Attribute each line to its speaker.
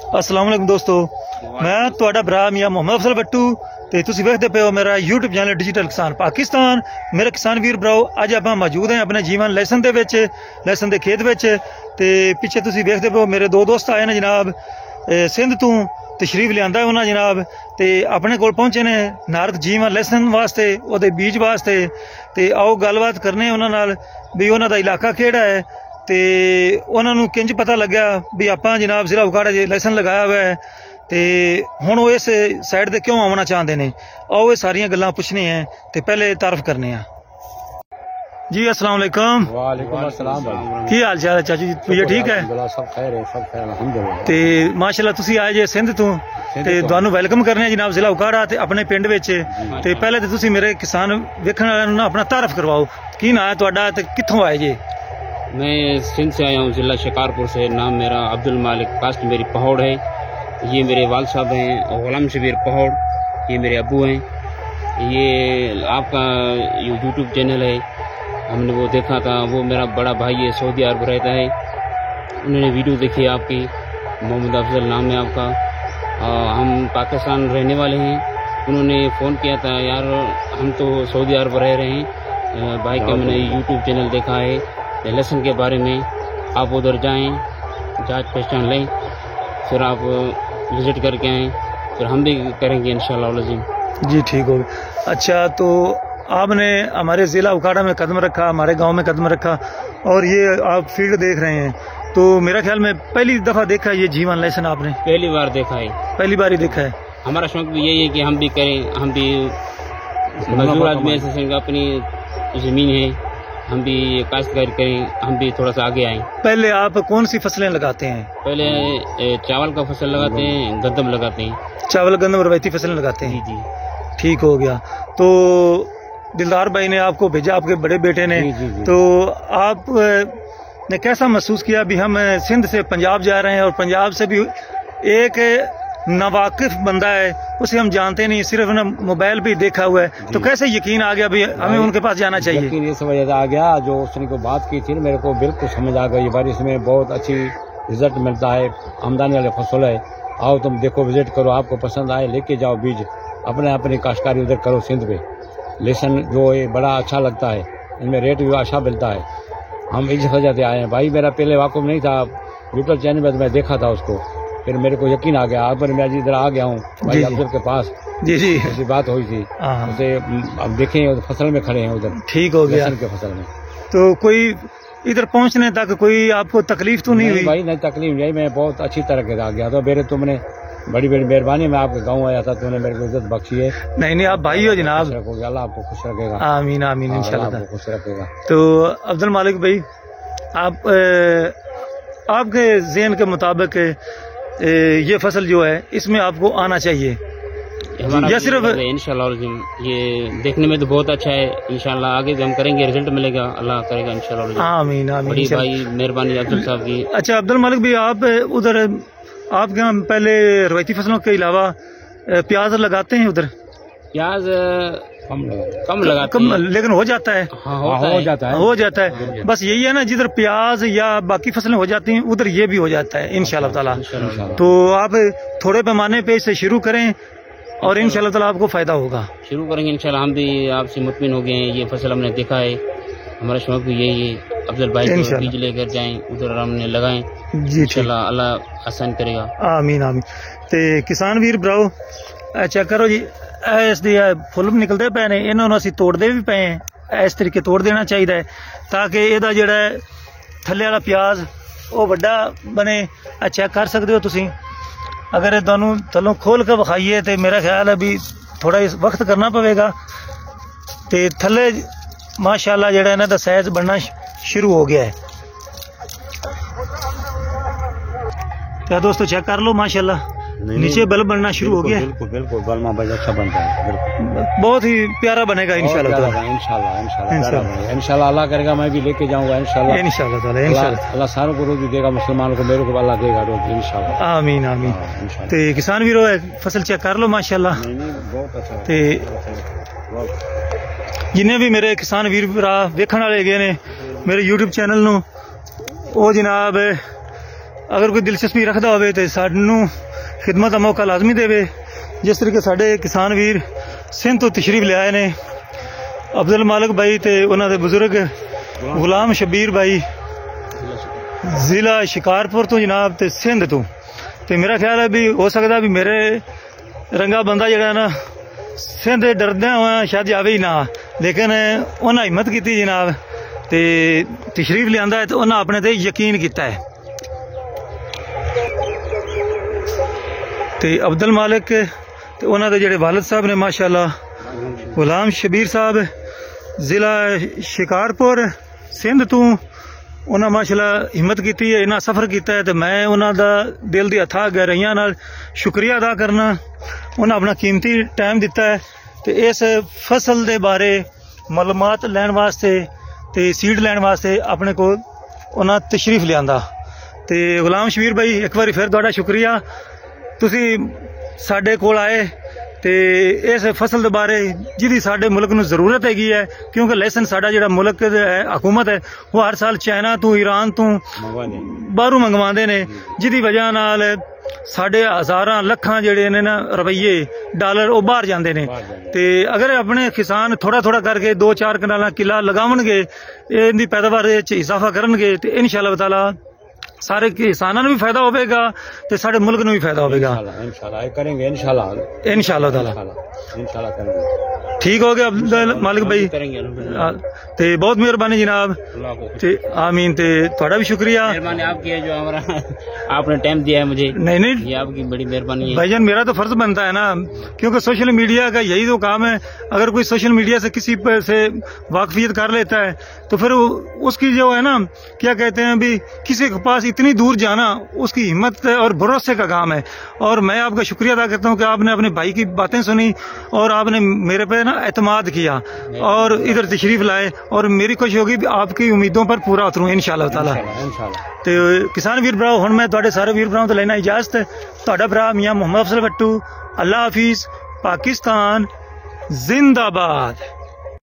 Speaker 1: अस्सलाम वालेकुम दोस्तों, मैं तुहाडा भरा मियां मोहम्मद अफजल भट्टू ते तुसीं वेखदे पे हो मेरा यूट्यूब चैनल डिजिटल किसान पाकिस्तान। मेरे किसान वीर भराओ, अज आप मौजूद हैं अपने जीवन लहसन दे विच, लहसन दे खेत विच। ते पिछे तुसीं वेखदे पे हो मेरे दो दोस्त आए ने जनाब, सिंध तों तशरीफ लियांदा है उन्हें जनाब, ते अपने कोल पहुंचे ने नारद जीवन लहसन वास्ते, ओहदे बीज वास्ते। ते आओ गलबात करने उन्हां नाल भी उन्हां दा इलाका केड़ा है ते उन्होंने किंज पता लग्या भी आप जनाब जिला उकाड़ा लहसन लगाया हुआ है ते हुण वो इस साइड ते क्यों आना चाहते हैं। आओ ये सारियां गल्लां पुछने हैं ते पहले तारफ करने हैं जी। अस्सलाम वालेकुम।
Speaker 2: वालेकुम अस्सलाम भाई,
Speaker 1: की हाल चाल है चाचू जी? भैया ठीक है?
Speaker 2: सब खैर है, सब खैर अल्हम्दुलिल्लाह।
Speaker 1: ते माशाल्लाह तुसी आए जे सिंध तो ते तुहानू वेलकम करने जनाब जिला उकाड़ा ते अपने पिंड विच। ते पहले ते तुसी मेरे किसान वेखण वालियां नूं अपना तारफ करवाओ, की नाम है तुहाडा ते कित्थों आए जे?
Speaker 3: मैं सिंध से आया हूँ, जिला शिकारपुर से। नाम मेरा अब्दुल मालिक, कास्ट मेरी पहाड़ है। ये मेरे वाल साहब हैं गुलाम शबीर पहाड़, ये मेरे अब्बू हैं। ये आपका यूट्यूब चैनल है, हमने वो देखा था। वो मेरा बड़ा भाई है, सऊदी अरब रहता है, उन्होंने वीडियो देखी आपकी। मोहम्मद अफजल नाम है आपका। हम पाकिस्तान रहने वाले हैं। उन्होंने फ़ोन किया था, यार हम तो सऊदी अरब रह रहे हैं, भाई का मैंने यूट्यूब चैनल देखा है लहसुन के बारे में, आप उधर जाएं, जांच पहचान लें, फिर आप विज़िट करके आएँ, फिर हम भी करेंगे इंशाअल्लाह अज़ीम।
Speaker 1: जी ठीक हो गया। अच्छा, तो आपने हमारे ज़िला उकाड़ा में कदम रखा, हमारे गांव में कदम रखा, और ये आप फील्ड देख रहे हैं, तो मेरा ख्याल में पहली दफ़ा देखा है ये जीवन लहसुन आपने?
Speaker 3: पहली बार देखा है।
Speaker 1: पहली बार ही देखा है।
Speaker 3: हमारा शौक भी यही है कि हम भी करें, हम भी मजदूर आदमी ऐसे, अपनी ज़मीन है, हम भी काश्तकारी करें, हम भी थोड़ा सा आगे आएं।
Speaker 1: पहले आप कौन सी फसलें लगाते हैं?
Speaker 3: पहले चावल का फसल लगाते हैं, गंदम लगाते हैं।
Speaker 1: चावल गंदम रवायती फसलें लगाते हैं।
Speaker 3: जी।
Speaker 1: ठीक हो गया। तो दिलदार भाई ने आपको भेजा, आपके बड़े बेटे ने।
Speaker 2: जी।
Speaker 1: तो आप ने कैसा महसूस किया भी हम सिंध से पंजाब जा रहे हैं, और पंजाब से भी एक नावाकिफ बंदा है, उसे हम जानते नहीं, सिर्फ ना मोबाइल पे देखा हुआ है, तो कैसे यकीन आ गया भी हमें उनके पास जाना चाहिए?
Speaker 2: यकीन इस वजह से आ गया, जो उसने को बात की थी मेरे को बिल्कुल समझ आ गई। बारिश में बहुत अच्छी रिजल्ट मिलता है, आमदनी वाले फसल है। आओ तुम देखो, विजिट करो, आपको पसंद आए लेके जाओ बीज, अपनी काश्तकारी उधर करो सिंध पे। लहसुन जो है बड़ा अच्छा लगता है, इनमें रेट भी अच्छा मिलता है। हम इस वजह से आए हैं भाई। मेरा पहले वाकुफ नहीं था, यूट्यूब चैनल में मैं देखा था उसको, फिर मेरे को यकीन आ गया। अब मैं इधर आ गया हूँ भाई अफजल के पास। जी ऐसी बात हुई थी उसे, अब देखें फसल में खड़े हैं उधर। ठीक हो गया के फसल में।
Speaker 1: तो कोई इधर पहुँचने तक कोई आपको तकलीफ तो नहीं हुई?
Speaker 2: भाई नहीं, तकलीफ नहीं, मैं बहुत अच्छी तरह के आ गया। तो मेरे तुमने बड़ी बड़ी मेहरबानी, मैं आपके गाँव आया था, तुमने मेरे को इज्जत बख्शी है।
Speaker 1: नहीं आप भाई हो जनाब।
Speaker 2: अल्लाह आपको खुश रखेगा।
Speaker 1: आमीन आमीन इंशाल्लाह
Speaker 2: खुश रखेगा।
Speaker 1: तो अब्दुल मालिक भाई, आप आपके ज़हन के मुताबिक ये फसल जो है इसमें आपको आना चाहिए या सिर्फ?
Speaker 3: इंशाल्लाह ये देखने में तो बहुत अच्छा है, इंशाल्लाह आगे भी हम करेंगे, रिजल्ट मिलेगा, अल्लाह करेगा इंशाल्लाह।
Speaker 1: आमीन आमीन।
Speaker 3: बड़ी भाई मेहरबानी अब्दुल साहब की।
Speaker 1: अच्छा अब्दुल मालिक भाई, आप उधर आपके यहाँ पहले रवायती फसलों के अलावा प्याज लगाते हैं उधर?
Speaker 3: प्याज कम लगाते हैं,
Speaker 1: लेकिन हो जाता है।
Speaker 3: हाँ,
Speaker 1: हो जाता है। बस यही है ना, जिधर प्याज या बाकी फसलें हो जाती हैं उधर ये भी हो जाता है इंशाल्लाह ताला। तो आप थोड़े पैमाने पे इसे शुरू करें और इंशाल्लाह ताला आपको फायदा होगा।
Speaker 3: शुरू करेंगे इंशाल्लाह। हम भी आपसे मुतमिन हो गए हैं, ये फसल हमने देखा है, हमारा शौक भी यही है। अफजल भाई को बीज लेकर जाएं, उधर हमने लगाएं, इंशाल्लाह अल्लाह आसान करेगा। आमीन आमीन। ते किसान वीर भराओ, चेक करो जी, इस दी फुल निकलते पे ने, इन्होंने असीं तोड़ते भी पे हैं। इस तरीके तोड़ देना चाहिए ताकि इहदा जिहड़ा थल्ले वाला प्याज वो वड्डा बने। चेक कर सकते हो तुसीं, अगर तुहानूं थल्लों खोल के विखाइए तो मेरा ख्याल है भी थोड़ा वक्त करना पवेगा। तो थल्ले माशाअल्लाह जिहड़ा इन्हां दा साइज बनना शुरू हो गया है। तो दोस्तों चेक कर लो, माशाअल्लाह नीचे बल्ब बनना शुरू हो गया।
Speaker 2: बिल्कुल बल्ब अच्छा बनता है,
Speaker 1: बहुत ही प्यारा बनेगा इंशाल्लाह।
Speaker 2: इंशाल्लाह अल्लाह करेगा, मैं भी लेके जाऊंगा इंशाल्लाह। अल्लाह सारों को रोजी देगा, मुसलमानों को मेरे को अल्लाह देगा रोजी इंशाल्लाह। आमीन आमीन। तो किसान वीरो फसल चेक कर लो माशाल्लाह। बहुत अच्छा। जिन्हें भी मेरे किसान वीर भरा वेखण वाले गए ने मेरे यूट्यूब चैनल नूं, वो जनाब
Speaker 1: अगर कोई दिलचस्पी रखता होवे तो सानू खिदमत का मौका लाजमी देवे। जिस तरीके साडे किसान वीर सिंध तो तशरीफ ले आए ने, अब्दुल मालिक भाई ते उन्हां दे बुजुर्ग गुलाम शबीर भाई जिला शिकारपुर तो जनाब ते सिंध तो, मेरा ख्याल है भी हो सकता भी मेरे रंगा बंदा जड़ा ना सिंध डरदा हुआ शायद जावे ही ना, लेकिन उन्हें हिम्मत की जनाब ते तशरीफ लिया है तो उन्हें अपने ते यकीन किया है। ते अब्दुल मालिक ते उन्होंने जेडे वालिद साहब ने माशाअल्लाह गुलाम शबीर साहब जिला शिकारपुर सिंध तो, उन्हें माशाअल्लाह हिम्मत की है, इन्ना सफ़र किया है। तो मैं उन्होंने दिल की अथाह गहराइयां नाल शुक्रिया अदा करना, उन्हें अपना कीमती टाइम दिता है। तो इस फसल के बारे मालूमात लैन वास्ते ते सीड लैन वास्ते अपने को उन्हें तशरीफ लिया। तो गुलाम शबीर भाई एक बार फिर तुहाडा शुक्रिया, तुसी साडे कोल आए ते इस फसल के बारे जिहदी साडे मुल्क नूं जरूरत हैगी है, क्योंकि लहसन साडा जिहड़ा मुल्क है हुकूमत है वो हर साल चाइना तो ईरान तो बाहरों मंगवाते ने, जिहदी वजह नाल साडे हज़ारां लखां जिहड़े ने ना रुपये डॉलर वो बाहर जाते हैं। तो अगर अपने किसान थोड़ा थोड़ा करके 2-4 कनाल किला लगावणगे, इहदी पैदावार इजाफा करनगे तो इंशाअल्लाह ताला सारे किसानों भी फायदा होगा तो सारे मुल्क में भी फायदा होगा।
Speaker 2: इंशाल्लाह करेंगे, इंशाल्लाह ताला करेंगे।
Speaker 1: ठीक हो गया अब्दुल मालिक भाई, ते बहुत मेहरबानी जनाब, ते आमीन। ते थोड़ा भी शुक्रिया,
Speaker 3: मेहरबानी आपकी है जो हमारा आपने टाइम दिया है मुझे।
Speaker 1: नहीं
Speaker 3: ये आपकी बड़ी मेहरबानी है
Speaker 1: भाईजान, मेरा तो फर्ज बनता है ना, क्योंकि सोशल मीडिया का यही तो काम है। अगर कोई सोशल मीडिया से किसी से वाकफियत कर लेता है तो फिर उसकी जो है ना क्या कहते हैं भी किसी के पास इतनी दूर जाना उसकी हिम्मत और भरोसे का काम है। और मैं आपका शुक्रिया अदा करता हूँ कि आपने अपने भाई की बातें सुनी और आपने मेरे पे ना एतमाद किया और इधर तशरीफ लाए, और मेरी कोशिश होगी भी आपकी उम्मीदों पर पूरा उतरूँ इंशाअल्लाह ताला। तो किसान वीर भराओ, हुण मैं तुहाडे सारे वीर भराओं तो लेना इजाजत। तुहाडा भरा मियां मोहम्मद अफजल भट्टू, अल्लाह हाफिज, पाकिस्तान जिंदाबाद।